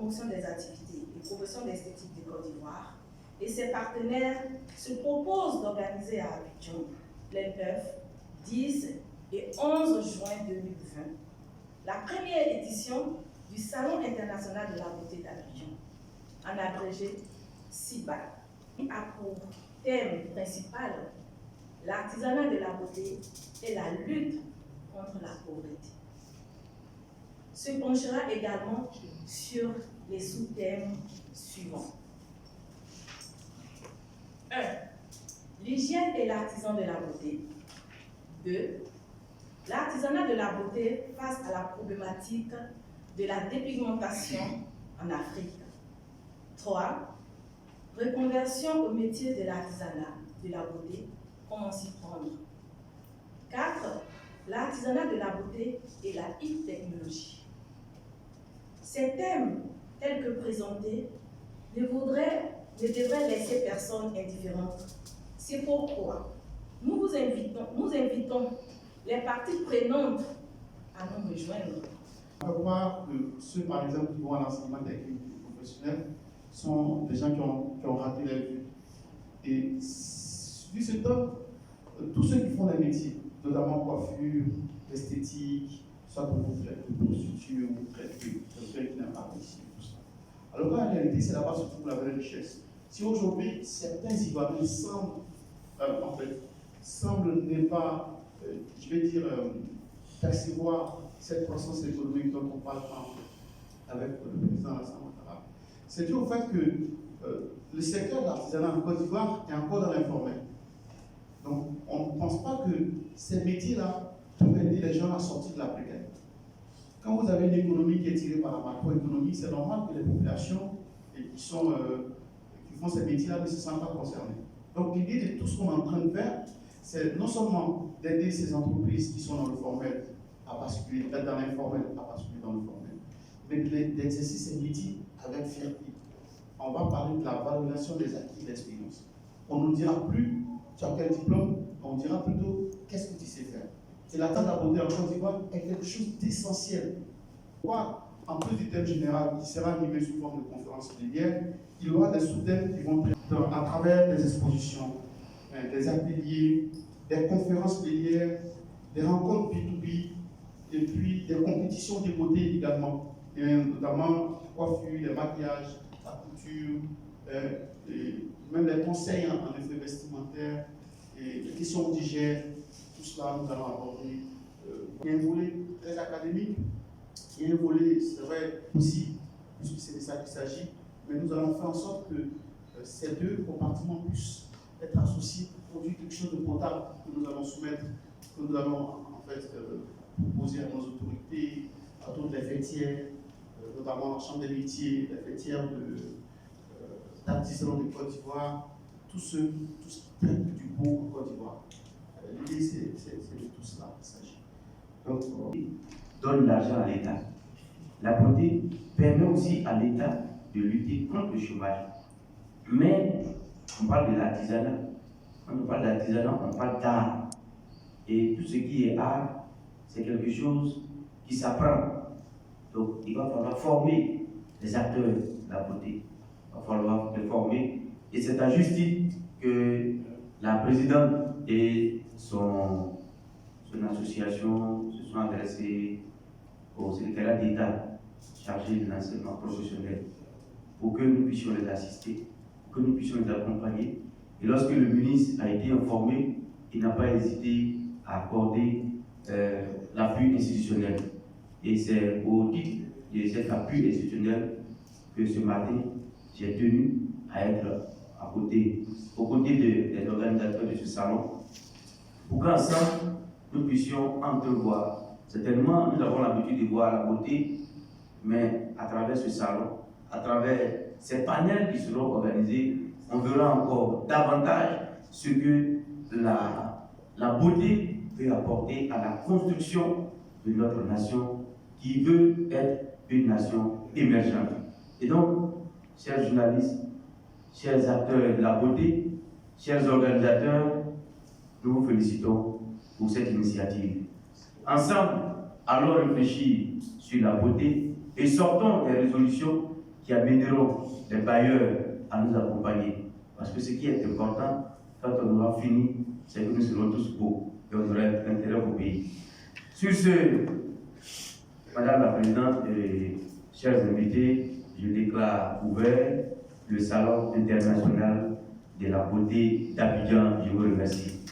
promotion des activités et promotion d'esthétique de Côte d'Ivoire et ses partenaires se proposent d'organiser à Abidjan les 9, 10 et 11 juin 2020 la première édition du Salon international de la beauté d'Abidjan, en abrégé SIBA, qui a pour thème principal l'artisanat de la beauté et la lutte contre la pauvreté. Se penchera également sur les sous-thèmes suivants. 1. L'hygiène et l'artisan de la beauté. 2. L'artisanat de la beauté face à la problématique de la dépigmentation en Afrique. 3. Reconversion au métier de l'artisanat de la beauté, comment s'y prendre. 4. L'artisanat de la beauté et la e-technologie. Ces thèmes, tels que présentés, ne devraient laisser personne indifférente. C'est pourquoi nous invitons les parties prenantes à nous rejoindre. On peut voir que ceux, par exemple, qui vont à l'enseignement technique et professionnel sont des gens qui ont raté leur vie. Et vu ce temps, tous ceux qui font des métiers, notamment coiffure, esthétique, soit pour vous traiter de prostituée ou traiter quelqu'un qui n'a pas réussi, tout ça. Alors qu'en réalité, c'est là-bas surtout pour la vraie richesse. Si aujourd'hui, certains Ivoiriens semblent ne pas, je vais dire, percevoir cette croissance économique dont on parle avec le président Alassane Ouattara, c'est dû au fait que le secteur de l'artisanat en Côte d'Ivoire est encore dans l'informel. Donc, on ne pense pas que ces métiers-là peuvent aider les gens à sortir de la précarité. Quand vous avez une économie qui est tirée par la macroéconomie, c'est normal que les populations qui font ces métiers-là ne se sentent pas concernées. Donc, l'idée de tout ce qu'on est en train de faire, c'est non seulement d'aider ces entreprises qui sont dans le formel à basculer, dans l'informel à basculer dans le formel, mais d'exercer ces métiers avec fierté. On va parler de la valorisation des acquis de l'expérience. On ne nous dira plus tu as quel diplôme, on dira plutôt qu'est-ce que tu sais faire. Et la table à beauté en Côte d'Ivoire est quelque chose d'essentiel. Pourquoi, en plus du thème général qui sera animé sous forme de conférence plénière, il y aura des sous-thèmes qui vont à travers des expositions, des ateliers, des conférences plénières, des rencontres B2B, et puis des compétitions de beauté également, et notamment coiffure, les maquillages, la couture, et même les conseils en effet vestimentaire, et les questions d'hygiène, tout cela nous allons aborder. Il y a un volet très académique, il y a un volet, c'est vrai, aussi, puisque c'est de ça qu'il s'agit, mais nous allons faire en sorte que ces deux compartiments puissent être associés pour produire quelque chose de potable que nous allons soumettre, que nous allons en fait proposer à nos autorités, à toutes les fêtières, notamment la Chambre des métiers, les fêtières d'artisans de Côte d'Ivoire, tous ceux qui traitent du beau en Côte d'Ivoire. L'idée, c'est de tout cela qu'il s'agit. Donc, donne l'argent à l'État. La beauté permet aussi à l'État de lutter contre le chômage. Mais on parle de l'artisanat. Quand on parle d'artisanat, on parle d'art. Et tout ce qui est art, c'est quelque chose qui s'apprend. Donc, il va falloir former les acteurs de la beauté. Il va falloir les former. Et c'est à juste titre que la présidente et son association se sont adressés au secrétariat d'État chargé de l'enseignement professionnel pour que nous puissions les assister, pour que nous puissions les accompagner. Et lorsque le ministre a été informé, il n'a pas hésité à accorder l'appui institutionnel. Et c'est au titre de cet appui institutionnel que ce matin, j'ai tenu à être aux côtés des organisateurs de ce salon, pour qu'ensemble, nous puissions entrevoir. Certainement, nous avons l'habitude de voir la beauté, mais à travers ce salon, à travers ces panels qui seront organisés, on verra encore davantage ce que la beauté peut apporter à la construction de notre nation qui veut être une nation émergente. Et donc, chers journalistes, chers acteurs de la beauté, chers organisateurs, nous vous félicitons pour cette initiative. Ensemble, allons réfléchir sur la beauté et sortons des résolutions qui amèneront les bailleurs à nous accompagner. Parce que ce qui est important, quand on aura fini, c'est que nous serons tous beaux et on aura intérêt au pays. Sur ce, Madame la Présidente et chers invités, je déclare ouvert le Salon international de la beauté d'Abidjan. Je vous remercie.